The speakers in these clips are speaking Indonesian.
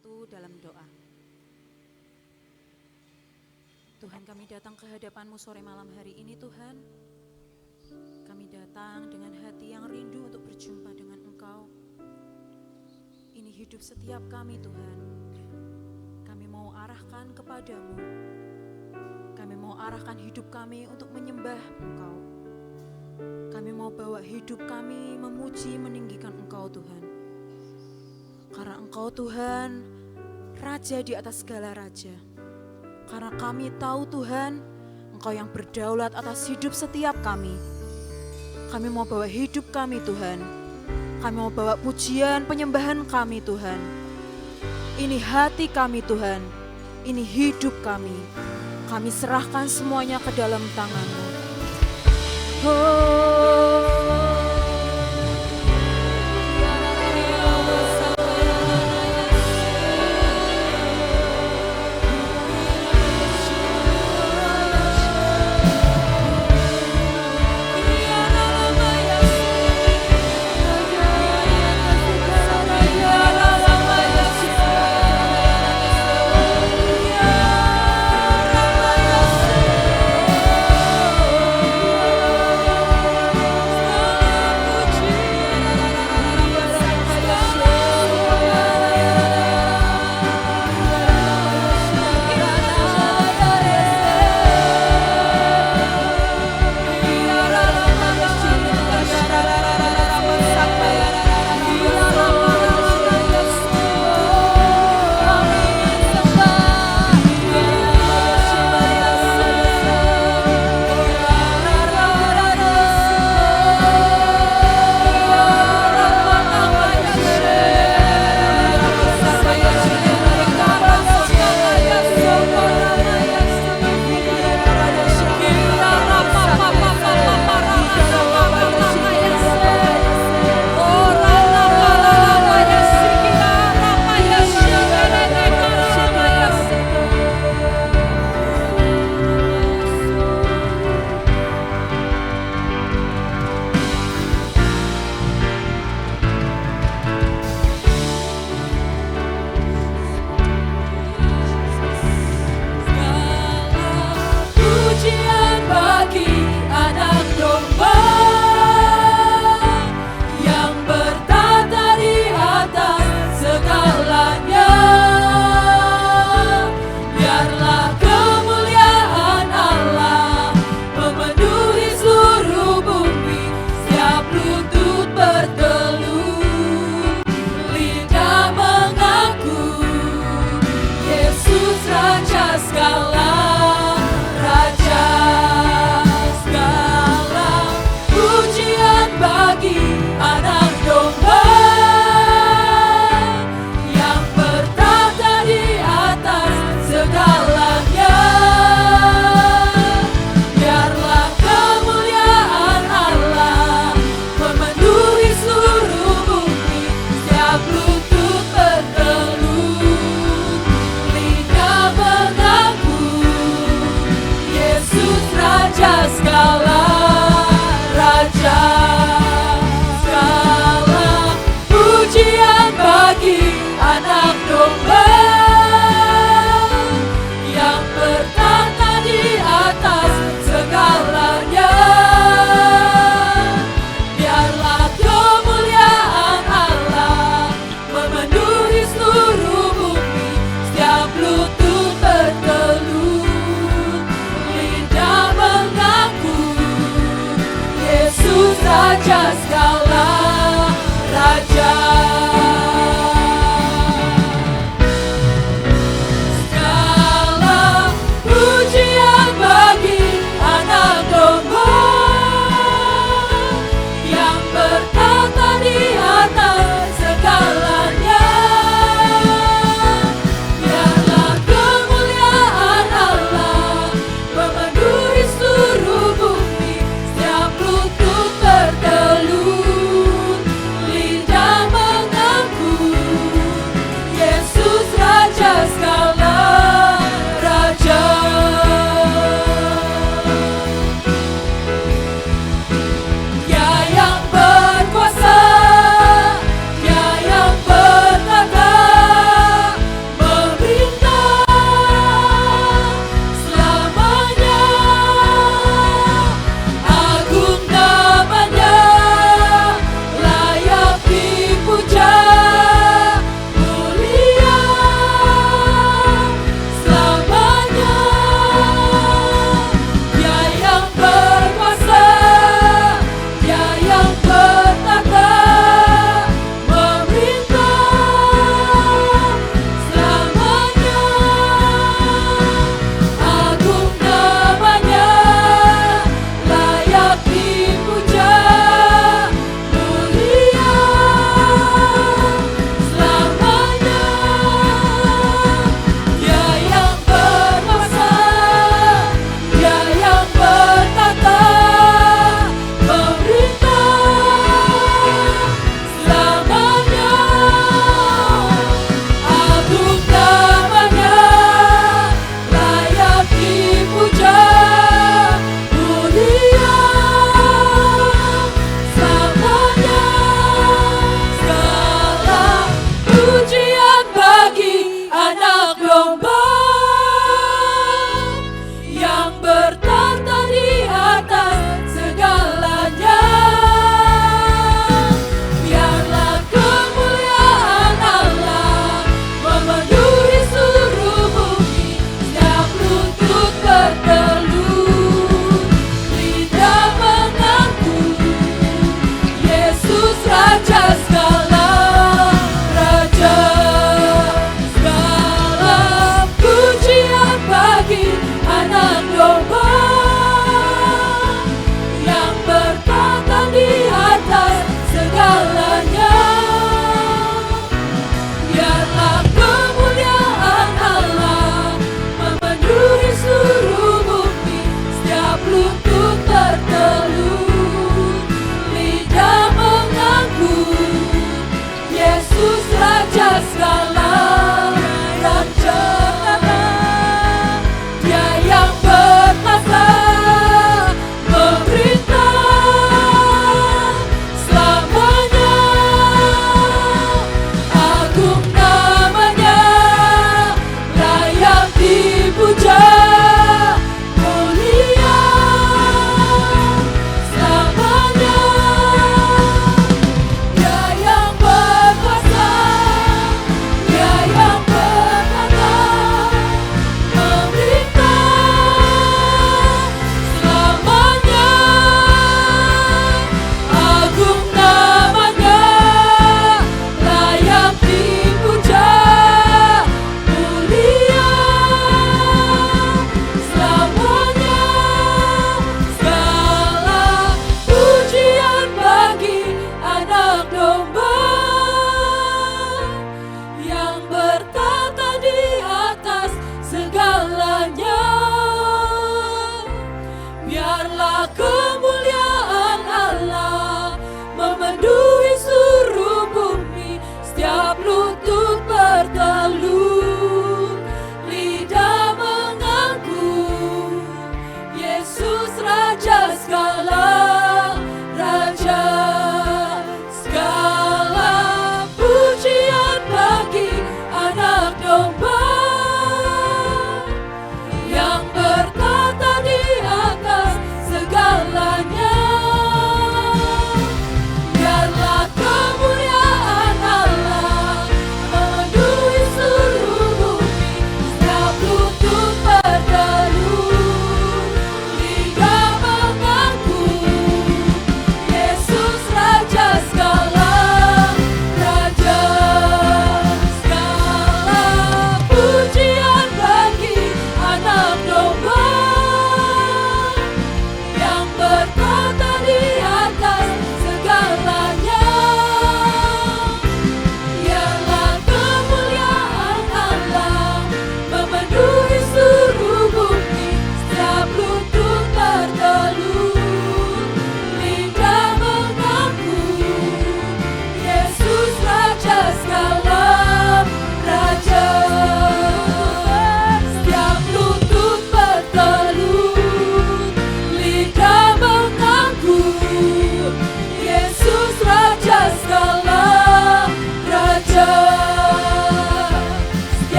bersatu dalam doa. Tuhan, kami datang ke hadapan-Mu sore malam hari ini Tuhan. Kami datang dengan hati yang rindu untuk berjumpa dengan Engkau. Ini hidup setiap kami Tuhan. Kami mau arahkan kepadamu. Kami mau arahkan hidup kami untuk menyembah Engkau. Kami mau bawa hidup kami memuji, meninggikan Engkau Tuhan. Karena Engkau Tuhan, Raja di atas segala raja. Karena kami tahu Tuhan, Engkau yang berdaulat atas hidup setiap kami. Kami mau bawa hidup kami Tuhan. Kami mau bawa pujian, penyembahan kami Tuhan. Ini hati kami Tuhan. Ini hidup kami. Kami serahkan semuanya ke dalam tangan-Mu.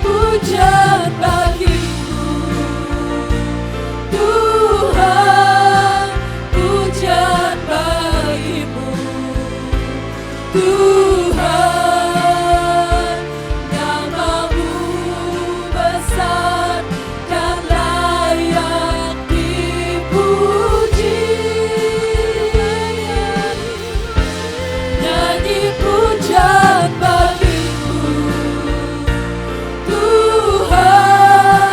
pujian bagimu, Tuhan, pujian bagimu, Tuhan, namamu besar dan layak dipuji. Nyanyi pujian bagimu, Tuhan,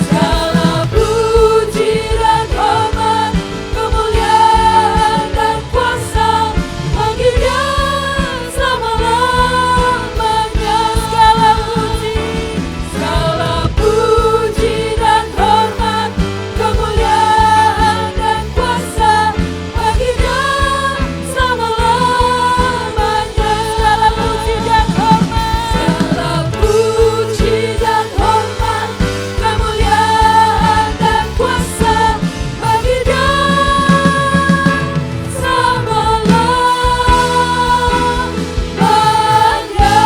Segala puji dan hormat, kemuliaan dan kuasa bagi Dia selama-lamanya. Segala puji dan hormat, kemuliaan dan kuasa bagi Dia selama-lamanya. Segala puji dan hormat, kemuliaan dan kuasa bagi Dia selama-lamanya.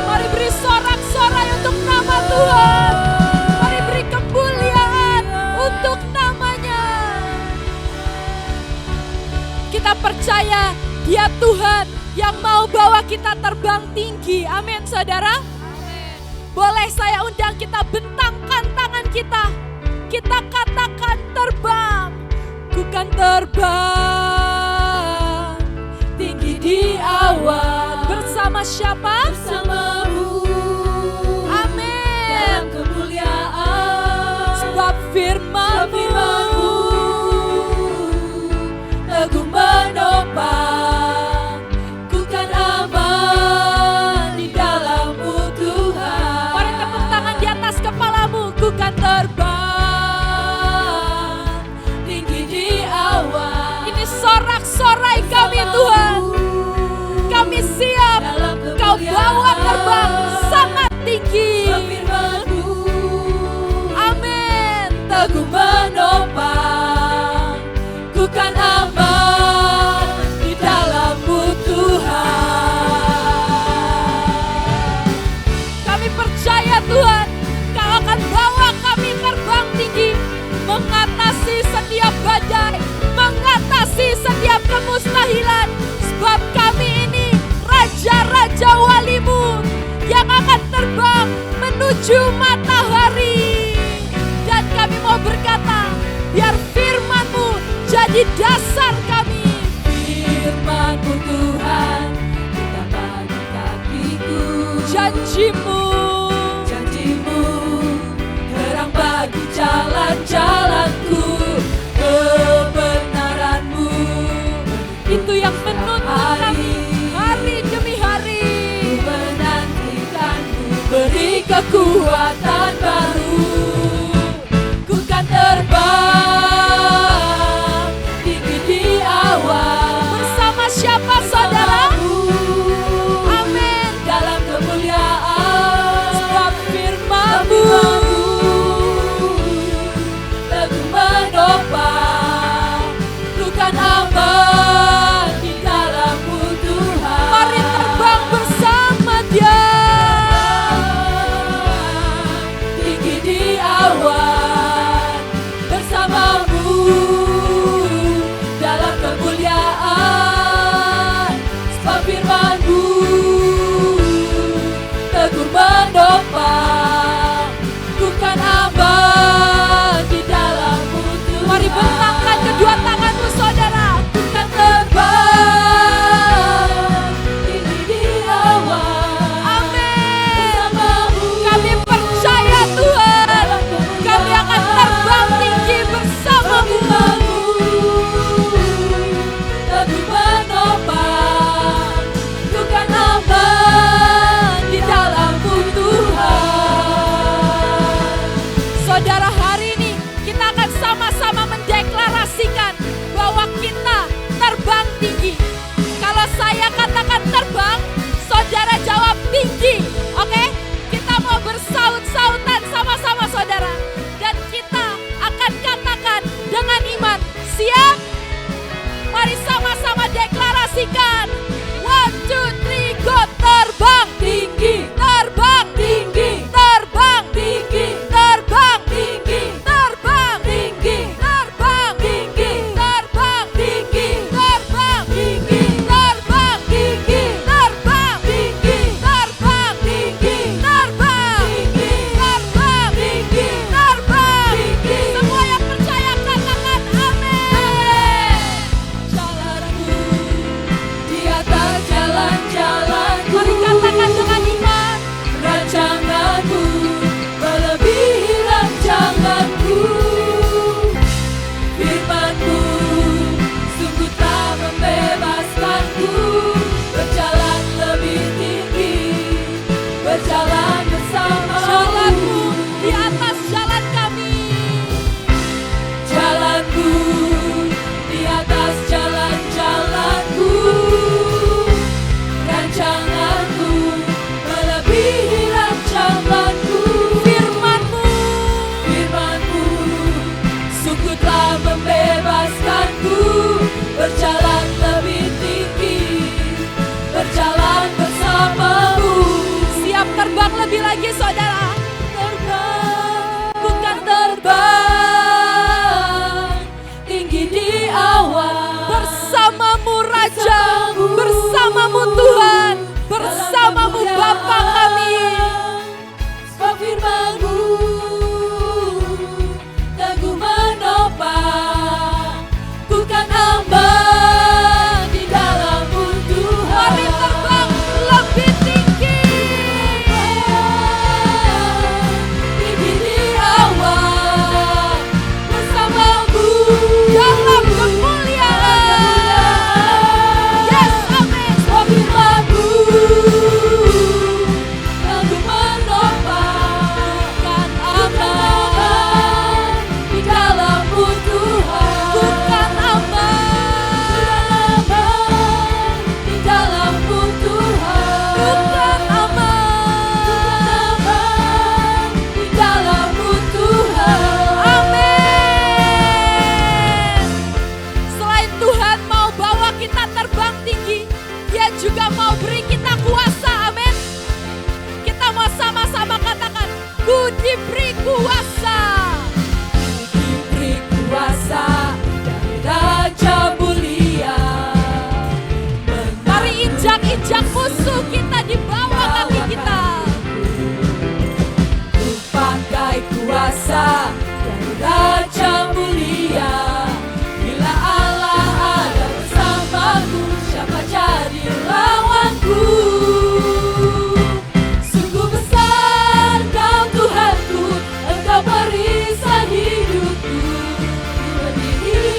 Mari beri sorak-sorai untuk nama Tuhan. Mari beri kemuliaan untuk namanya. Kita percaya Dia Tuhan yang mau bawa kita terbang tinggi. Amin, saudara. Boleh saya undang kita bentangkan tangan kita. Kita katakan terbang. Ku kan terbang tinggi di awan. Bersama siapa? Bersamamu. Amin. Dalam kemuliaan. Sebab firman-Mu teguh menopang. Ku kan aman di dalam-Mu Tuhan. Mari tepuk tangan di atas kepalamu. Ku kan terbang tinggi di awan. Ini sorak-sorai kami Tuhan. Kami siap Kau bawa terbang sangat tinggi. Amin. Teguh menopang. Ku kan aman di dalam-Mu Tuhan. Kami percaya Tuhan, Kau akan bawa kami terbang tinggi, mengatasi setiap badai, mengatasi setiap kemustahilan. Sebab kami ini raja-raja wali-Mu yang akan terbang menuju matahari. Dan kami mau berkata, biar firman-Mu jadi dasar kami. Firman-Mu Tuhan, kita bagi kakiku. Janji-Mu, terang bagi jalan-jalanku. Kebenaran-Mu, itu yang menuntun kami hari demi hari. Ku menantikan-Mu, beri kekuatan baru. Ku kan terbang tinggi di awan. Bersama siapa saudara? Amin. Dalam kemuliaan. injak-injak musuh kita di bawah kaki kita. Ku pakai kuasa dari Raja Mulia. Bila Allah ada bersamaku, siapa jadi lawanku? Sungguh besar Kau Tuhanku, Engkau perisai hidupku.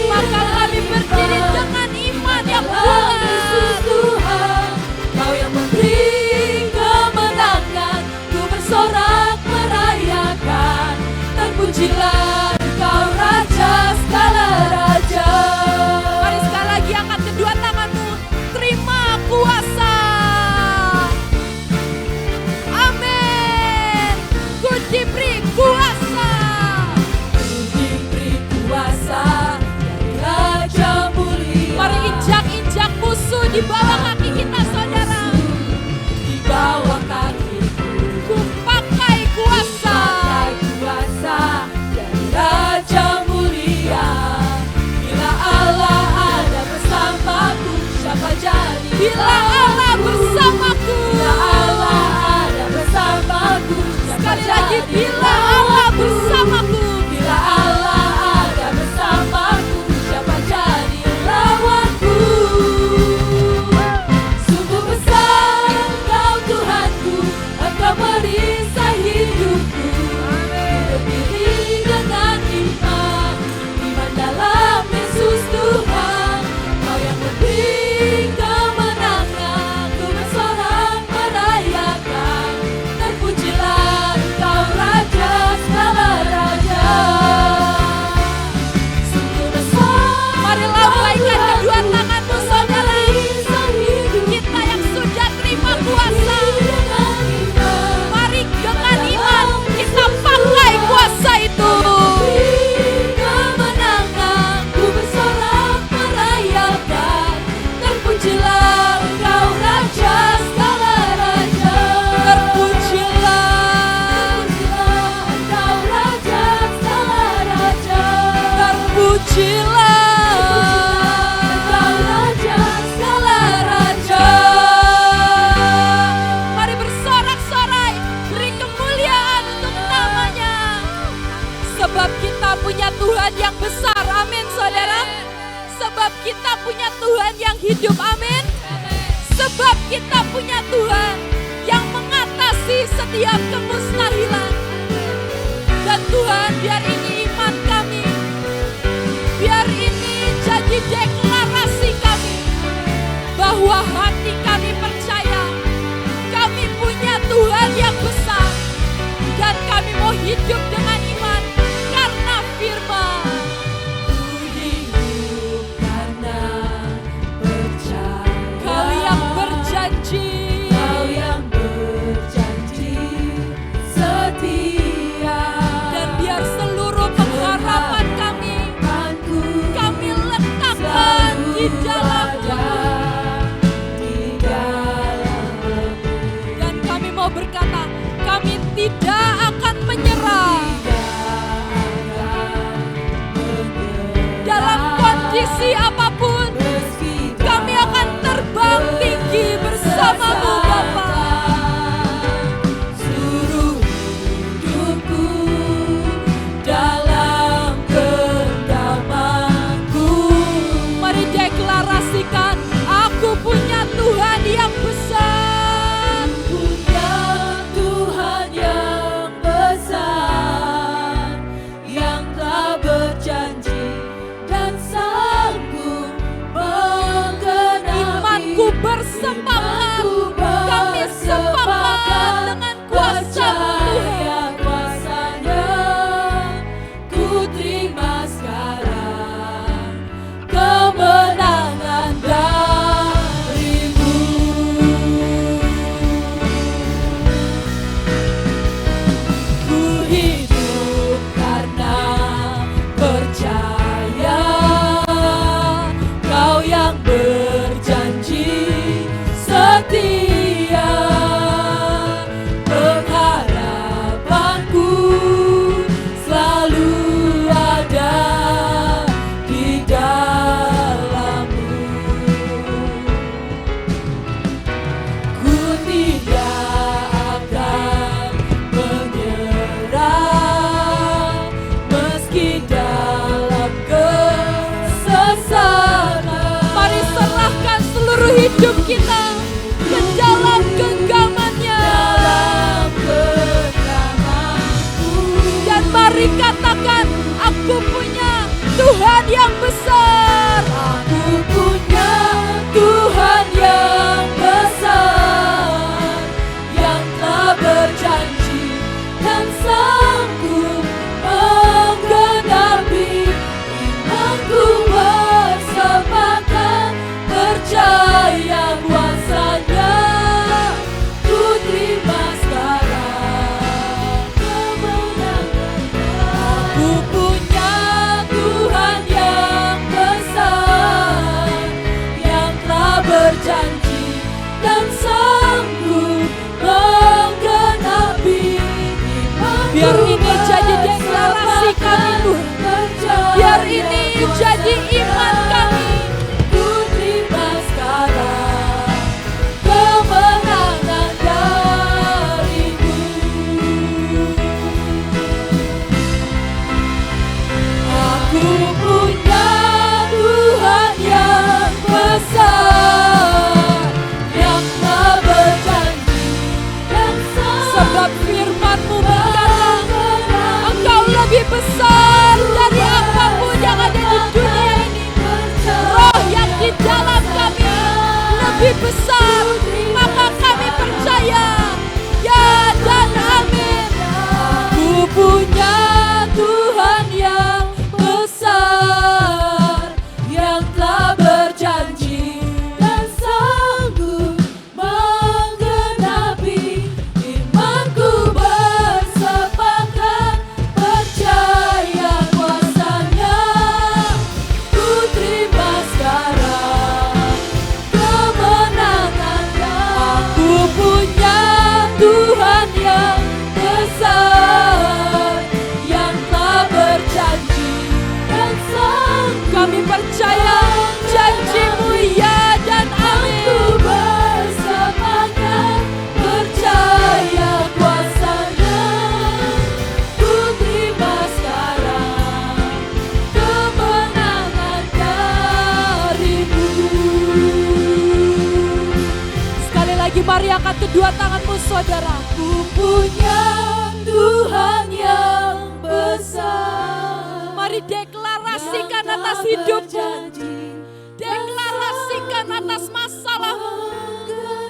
Maka kami berdiri dengan iman yang kuat. Tuhan, Kau yang memberi kemenangan, ku bersorak merayakan. Terpujilah Engkau Raja segala raja. Mari sekali lagi angkat kedua tanganmu, terima kuasa. Amin. Ku diberi kuasa. Ku diberi kuasa dari Raja Mulia. Mari injak-injak musuh di bawah kaki kita, saudara. Di bawah kakiku, Ku pakai kuasa. pakai kuasa dari Raja Mulia. Bila Allah ada bersamaku, siapa jadi Bila Allah bersamaku. Bila Allah ada bersamaku, siapa Sekali lagi, jadi bila Allah bersamaku. Bila Allah ada bersamaku, siapa jadi lawanku? Sungguh besar Kau Tuhanku, Engkau perisai hidupku. Berdiri dengan iman, iman dalam Yesus Tuhan. Kau yang memberi kemenangan, ku bersorak merayakan. Terpujilah Engkau Raja segala raja. Sungguh besar Mari lambaikan kedua tanganmu, saudara. perisai hidupku. Kita yang sudah terima kuasa. Dengan iman, Mari dengan iman kita pakai kuasa itu. kemenangan, ku bersorak merayakan. Terpujilah Engkau Raja segala raja. Terpujilah, Engkau Raja segala raja. terpujilah. Engkau Raja segala raja. Mari bersorak-sorai, beri kemuliaan untuk namanya. Sebab kita punya Tuhan yang besar, amin saudara. Sebab kita punya Tuhan yang hidup, amin. Sebab kita punya Tuhan yang mengatasi setiap kemustahilan. Dan Tuhan, biar ini iman kami, biar ini jadi deklarasi kami, bahwa hati kami percaya kami punya Tuhan yang besar, dan kami mau hidup dengan iman karena firman. Ku hidup karena percaya. Kau yang berjanji, Kau yang berjanji setia. dan biar seluruh pengharapan kami Kan ku letakkan di dalam ada di kita ke dalam genggamannya. Dan mari katakan, aku punya Tuhan yang besar. Aku punya Tuhan yang besar, yang telah berjanji dan sanggup menggenapi imanku. Bersepakat percaya kuasanya, ku terima sekarang kemenangannya. Aku punya Tuhan yang besar, yang telah berjanji dan sanggup menggenapi imanku. Biar ini jadi deklarasi kami Tuhan. Biar ini jadi iman kami. Ku terima sekarang kemenangan darimu. Aku punya Tuhan yang besar, yang telah berjanji dan Sebab firman-Mu berkata, Engkau lebih besar dari apapun yang ada di dunia ini. Roh yang di dalam kami lebih besar, maka kami percaya. Ya dan amin. Aku punya Tuhan yang besar, yang telah berjanji dan sanggup menggenapi imanku. Bersepakat percaya kuasanya, ku terima sekarang kemenangannya. Aku punya Tuhan yang besar, yang telah berjanji dan sanggup. Kami percaya janji-Mu ya dan amin. Aku bersepakat percaya kuasanya, ku terima sekarang kemenangan darimu. Sekali lagi mari angkat kedua tanganmu saudara. Ku punya Tuhan yang besar, Mari deklarasikan atas hidupmu. Deklarasikan atas masalahmu.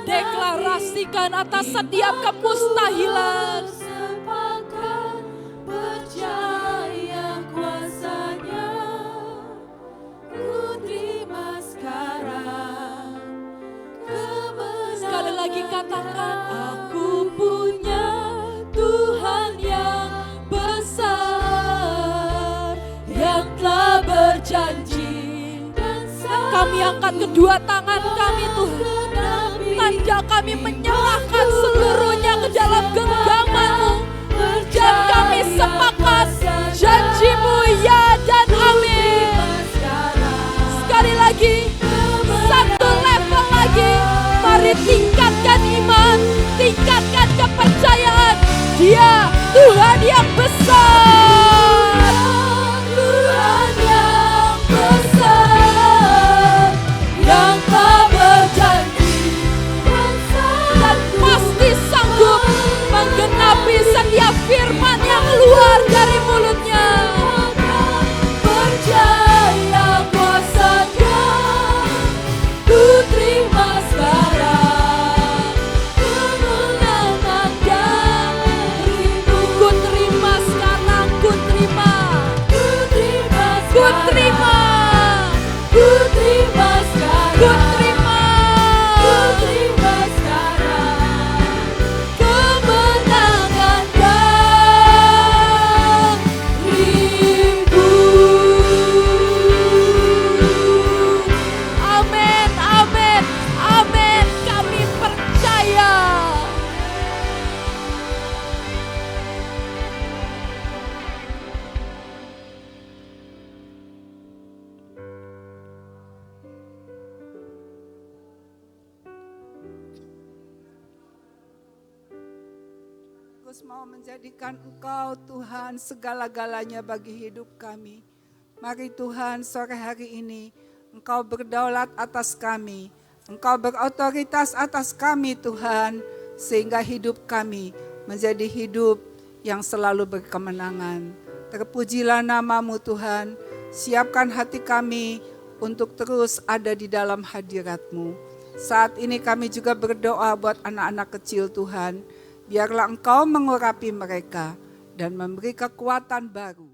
Deklarasikan atas setiap kemustahilan. Bersepakat percaya kuasanya, ku terima sekarang kemenangan. Sekali lagi katakan, Aku punya Tuhan yang besar, yang telah berjanji dan kami angkat kedua tangan kami Tuhan. Tanda kami menyerahkan seluruhnya ke dalam genggaman-Mu. Dan kami sepakat janji-Mu ya dan amin. Sekali lagi, satu level lagi. Mari tingkatkan iman, tingkatkan kepercayaan. Dia Tuhan yang besar. Tuhan yang besar, yang telah berjanji Dan pasti sanggup menggenapi setiap firman yang keluar dari mulutnya. percaya kuasanya, ku terima sekarang kemenangan darimu. Ku terima sekarang, ku terima. Ku terima Ku sekarang, terima. ku terima sekarang, Ku terima. ku terima sekarang kemenangan darimu. Amin, amin, amin. Kami percaya. Terus mau menjadikan Engkau Tuhan segala-galanya bagi hidup kami. Mari Tuhan sore hari ini Engkau berdaulat atas kami. Engkau berotoritas atas kami Tuhan, sehingga hidup kami menjadi hidup yang selalu berkemenangan. Terpujilah namamu Tuhan, siapkan hati kami untuk terus ada di dalam hadirat-Mu. Saat ini kami juga berdoa buat anak-anak kecil Tuhan, biarlah Engkau mengurapi mereka dan memberi kekuatan baru.